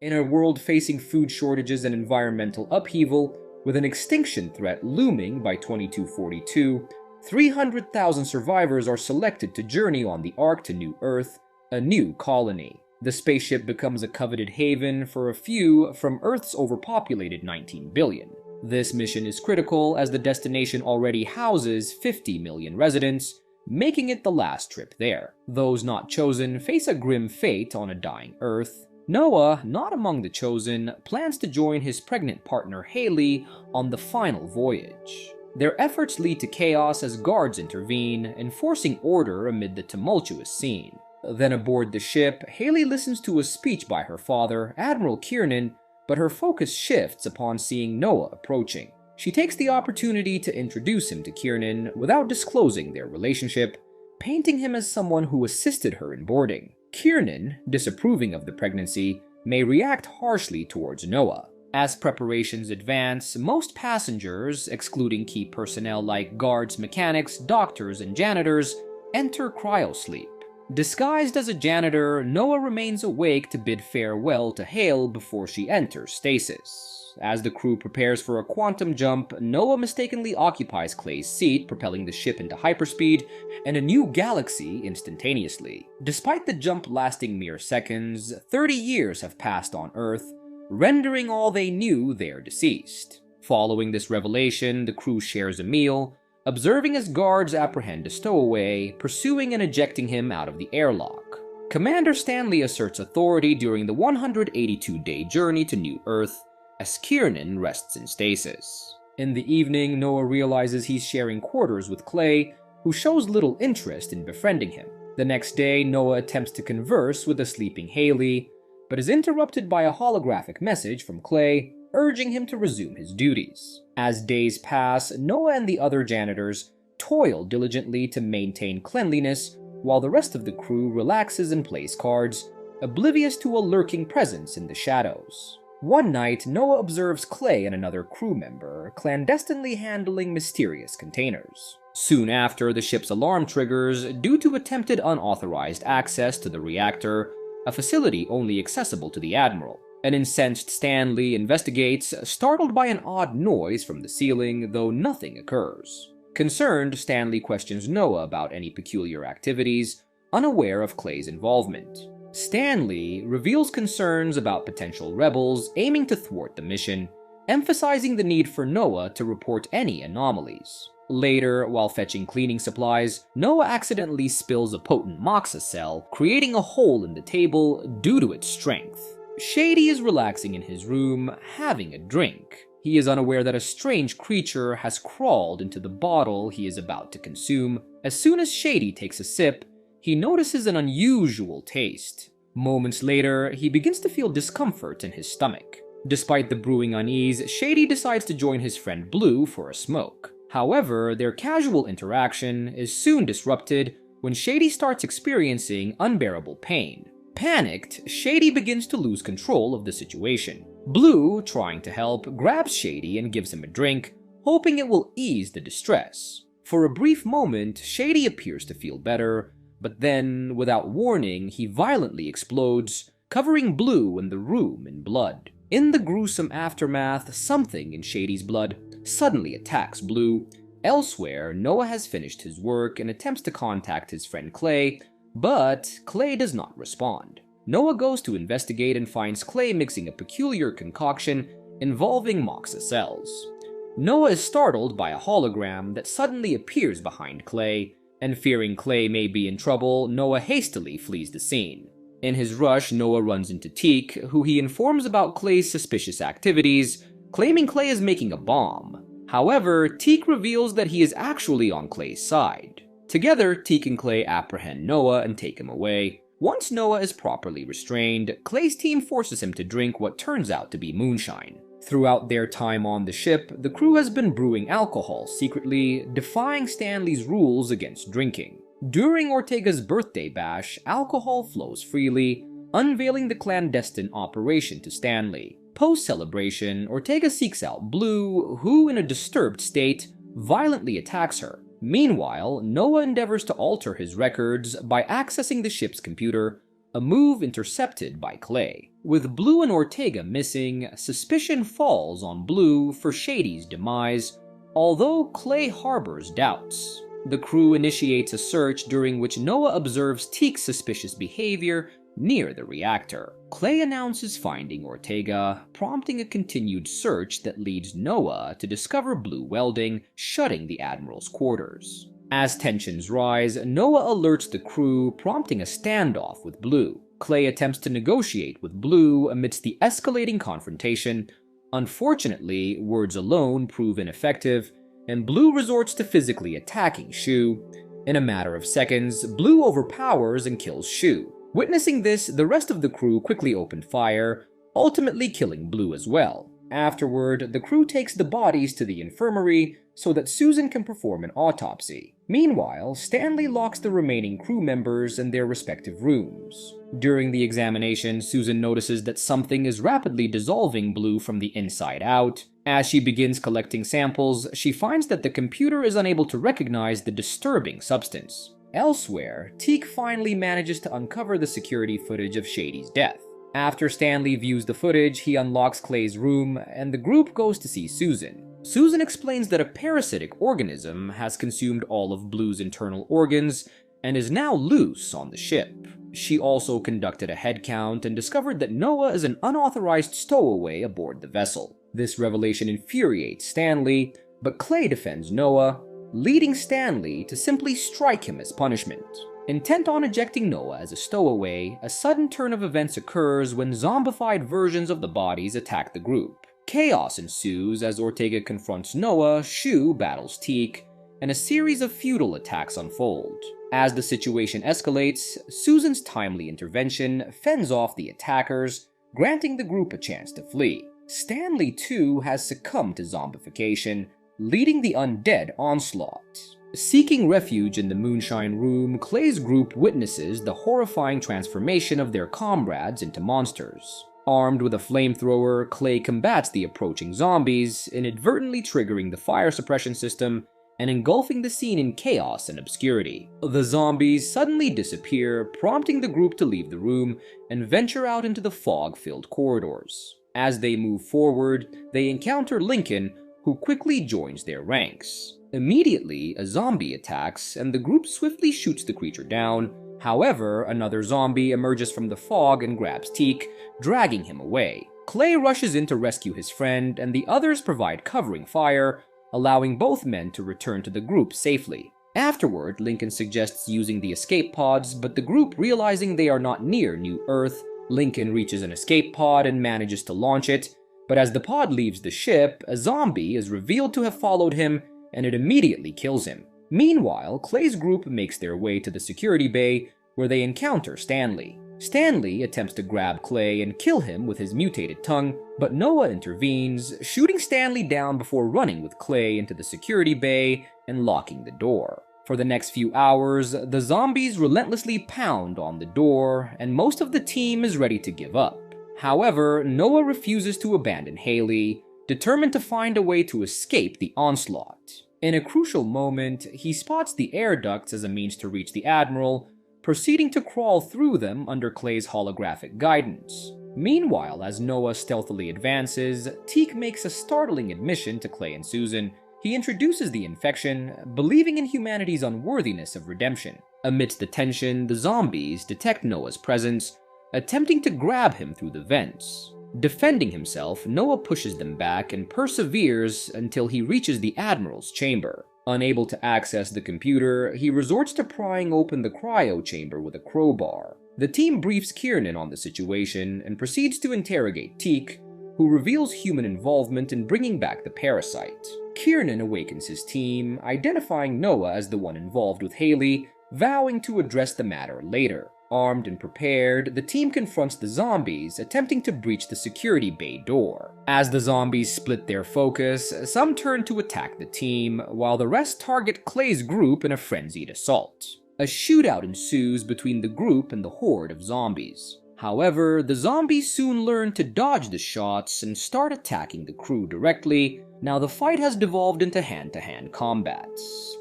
In a world facing food shortages and environmental upheaval, with an extinction threat looming by 2242, 300,000 survivors are selected to journey on the Ark to New Earth, a new colony. The spaceship becomes a coveted haven for a few from Earth's overpopulated 19 billion. This mission is critical as the destination already houses 50 million residents, making it the last trip there. Those not chosen face a grim fate on a dying Earth. Noah, not among the chosen, plans to join his pregnant partner Haley on the final voyage. Their efforts lead to chaos as guards intervene, enforcing order amid the tumultuous scene. Then aboard the ship, Haley listens to a speech by her father, Admiral Kiernan, but her focus shifts upon seeing Noah approaching. She takes the opportunity to introduce him to Kiernan without disclosing their relationship, painting him as someone who assisted her in boarding. Kiernan, disapproving of the pregnancy, may react harshly towards Noah. As preparations advance, most passengers, excluding key personnel like guards, mechanics, doctors, and janitors, enter cryosleep. Disguised as a janitor, Noah remains awake to bid farewell to Hale before she enters stasis. As the crew prepares for a quantum jump, Noah mistakenly occupies Clay's seat, propelling the ship into hyperspeed and a new galaxy instantaneously. Despite the jump lasting mere seconds, 30 years have passed on Earth, rendering all they knew their deceased. Following this revelation, the crew shares a meal, observing as guards apprehend a stowaway, pursuing and ejecting him out of the airlock. Commander Stanley asserts authority during the 182-day journey to New Earth, as Kiernan rests in stasis. In the evening, Noah realizes he's sharing quarters with Clay, who shows little interest in befriending him. The next day, Noah attempts to converse with a sleeping Haley, but is interrupted by a holographic message from Clay, urging him to resume his duties. As days pass, Noah and the other janitors toil diligently to maintain cleanliness, while the rest of the crew relaxes and plays cards, oblivious to a lurking presence in the shadows. One night, Noah observes Clay and another crew member clandestinely handling mysterious containers. Soon after, the ship's alarm triggers due to attempted unauthorized access to the reactor, a facility only accessible to the Admiral. An incensed Stanley investigates, startled by an odd noise from the ceiling, though nothing occurs. Concerned, Stanley questions Noah about any peculiar activities, unaware of Clay's involvement. Stanley reveals concerns about potential rebels aiming to thwart the mission, emphasizing the need for Noah to report any anomalies. Later, while fetching cleaning supplies, Noah accidentally spills a potent moxa cell, creating a hole in the table due to its strength. Shady is relaxing in his room, having a drink. He is unaware that a strange creature has crawled into the bottle he is about to consume. As soon as Shady takes a sip, he notices an unusual taste. Moments later, he begins to feel discomfort in his stomach. Despite the brewing unease, Shady decides to join his friend Blue for a smoke. However, their casual interaction is soon disrupted when Shady starts experiencing unbearable pain. Panicked, Shady begins to lose control of the situation. Blue, trying to help, grabs Shady and gives him a drink, hoping it will ease the distress. For a brief moment, Shady appears to feel better, but then, without warning, he violently explodes, covering Blue and the room in blood. In the gruesome aftermath, something in Shady's blood suddenly attacks Blue. Elsewhere, Noah has finished his work and attempts to contact his friend Clay, but Clay does not respond. Noah goes to investigate and finds Clay mixing a peculiar concoction involving moxa cells. Noah is startled by a hologram that suddenly appears behind Clay, and fearing Clay may be in trouble, Noah hastily flees the scene. In his rush, Noah runs into Teak, who he informs about Clay's suspicious activities, claiming Clay is making a bomb. However, Teak reveals that he is actually on Clay's side. Together, Teak and Clay apprehend Noah and take him away. Once Noah is properly restrained, Clay's team forces him to drink what turns out to be moonshine. Throughout their time on the ship, the crew has been brewing alcohol secretly, defying Stanley's rules against drinking. During Ortega's birthday bash, alcohol flows freely, unveiling the clandestine operation to Stanley. Post-celebration, Ortega seeks out Blue, who, in a disturbed state, violently attacks her. Meanwhile, Noah endeavors to alter his records by accessing the ship's computer, a move intercepted by Clay. With Blue and Ortega missing, suspicion falls on Blue for Shady's demise, although Clay harbors doubts. The crew initiates a search during which Noah observes Teek's suspicious behavior near the reactor. Clay announces finding Ortega, prompting a continued search that leads Noah to discover Blue welding, shutting the Admiral's quarters. As tensions rise, Noah alerts the crew, prompting a standoff with Blue. Clay attempts to negotiate with Blue amidst the escalating confrontation. Unfortunately, words alone prove ineffective, and Blue resorts to physically attacking Shu. In a matter of seconds, Blue overpowers and kills Shu. Witnessing this, the rest of the crew quickly open fire, ultimately killing Blue as well. Afterward, the crew takes the bodies to the infirmary so that Susan can perform an autopsy. Meanwhile, Stanley locks the remaining crew members in their respective rooms. During the examination, Susan notices that something is rapidly dissolving Blue from the inside out. As she begins collecting samples, she finds that the computer is unable to recognize the disturbing substance. Elsewhere, Teek finally manages to uncover the security footage of Shady's death. After Stanley views the footage, he unlocks Clay's room, and the group goes to see Susan. Susan explains that a parasitic organism has consumed all of Blue's internal organs and is now loose on the ship. She also conducted a head count and discovered that Noah is an unauthorized stowaway aboard the vessel. This revelation infuriates Stanley, but Clay defends Noah, leading Stanley to simply strike him as punishment. Intent on ejecting Noah as a stowaway, a sudden turn of events occurs when zombified versions of the bodies attack the group. Chaos ensues as Ortega confronts Noah, Shu battles Teek, and a series of futile attacks unfold. As the situation escalates, Susan's timely intervention fends off the attackers, granting the group a chance to flee. Stanley, too, has succumbed to zombification, leading the Undead onslaught. Seeking refuge in the Moonshine Room, Clay's group witnesses the horrifying transformation of their comrades into monsters. Armed with a flamethrower, Clay combats the approaching zombies, inadvertently triggering the fire suppression system and engulfing the scene in chaos and obscurity. The zombies suddenly disappear, prompting the group to leave the room and venture out into the fog-filled corridors. As they move forward, they encounter Lincoln, who quickly joins their ranks. Immediately, a zombie attacks, and the group swiftly shoots the creature down. However, another zombie emerges from the fog and grabs Teek, dragging him away. Clay rushes in to rescue his friend, and the others provide covering fire, allowing both men to return to the group safely. Afterward, Lincoln suggests using the escape pods, but the group, realizing they are not near New Earth, Lincoln reaches an escape pod and manages to launch it, but as the pod leaves the ship, a zombie is revealed to have followed him, and it immediately kills him. Meanwhile, Clay's group makes their way to the security bay, where they encounter Stanley. Stanley attempts to grab Clay and kill him with his mutated tongue, but Noah intervenes, shooting Stanley down before running with Clay into the security bay and locking the door. For the next few hours, the zombies relentlessly pound on the door, and most of the team is ready to give up. However, Noah refuses to abandon Haley, determined to find a way to escape the onslaught. In a crucial moment, he spots the air ducts as a means to reach the Admiral, proceeding to crawl through them under Clay's holographic guidance. Meanwhile, as Noah stealthily advances, Teek makes a startling admission to Clay and Susan. He introduces the infection, believing in humanity's unworthiness of redemption. Amidst the tension, the zombies detect Noah's presence, attempting to grab him through the vents. Defending himself, Noah pushes them back and perseveres until he reaches the Admiral's chamber. Unable to access the computer, he resorts to prying open the cryo chamber with a crowbar. The team briefs Kiernan on the situation and proceeds to interrogate Teek, who reveals human involvement in bringing back the parasite. Kiernan awakens his team, identifying Noah as the one involved with Haley, vowing to address the matter later. Armed and prepared, the team confronts the zombies, attempting to breach the security bay door. As the zombies split their focus, some turn to attack the team, while the rest target Clay's group in a frenzied assault. A shootout ensues between the group and the horde of zombies. However, the zombies soon learn to dodge the shots and start attacking the crew directly. Now the fight has devolved into hand-to-hand combat.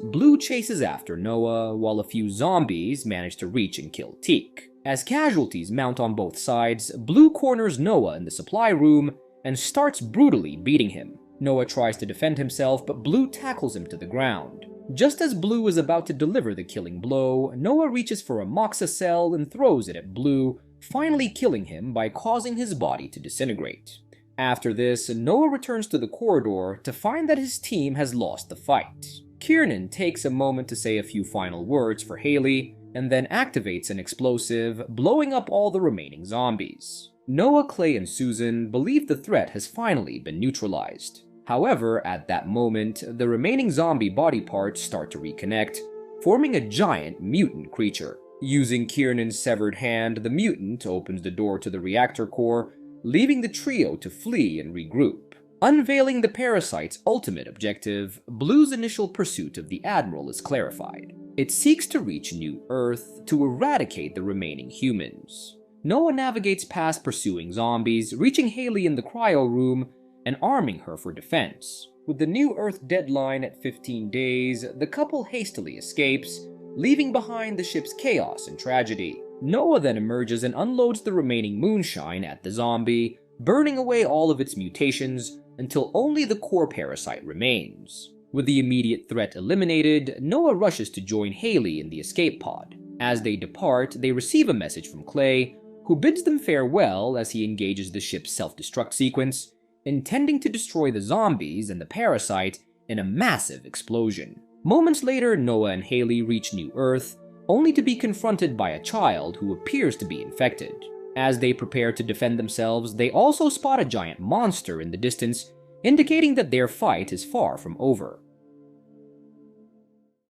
Blue chases after Noah, while a few zombies manage to reach and kill Teek. As casualties mount on both sides, Blue corners Noah in the supply room and starts brutally beating him. Noah tries to defend himself, but Blue tackles him to the ground. Just as Blue is about to deliver the killing blow, Noah reaches for a Moxa cell and throws it at Blue, finally killing him by causing his body to disintegrate. After this, Noah returns to the corridor to find that his team has lost the fight. Kiernan takes a moment to say a few final words for Haley, and then activates an explosive, blowing up all the remaining zombies. Noah, Clay, and Susan believe the threat has finally been neutralized. However, at that moment, the remaining zombie body parts start to reconnect, forming a giant mutant creature. Using Kiernan's severed hand, the mutant opens the door to the reactor core, leaving the trio to flee and regroup. Unveiling the parasite's ultimate objective, Blue's initial pursuit of the Admiral is clarified. It seeks to reach New Earth to eradicate the remaining humans. Noah navigates past pursuing zombies, reaching Haley in the cryo room and arming her for defense. With the New Earth deadline at 15 days, the couple hastily escapes, leaving behind the ship's chaos and tragedy. Noah then emerges and unloads the remaining moonshine at the zombie, burning away all of its mutations until only the core parasite remains. With the immediate threat eliminated, Noah rushes to join Haley in the escape pod. As they depart, they receive a message from Clay, who bids them farewell as he engages the ship's self-destruct sequence, intending to destroy the zombies and the parasite in a massive explosion. Moments later, Noah and Haley reach New Earth, only to be confronted by a child who appears to be infected. As they prepare to defend themselves, they also spot a giant monster in the distance, indicating that their fight is far from over.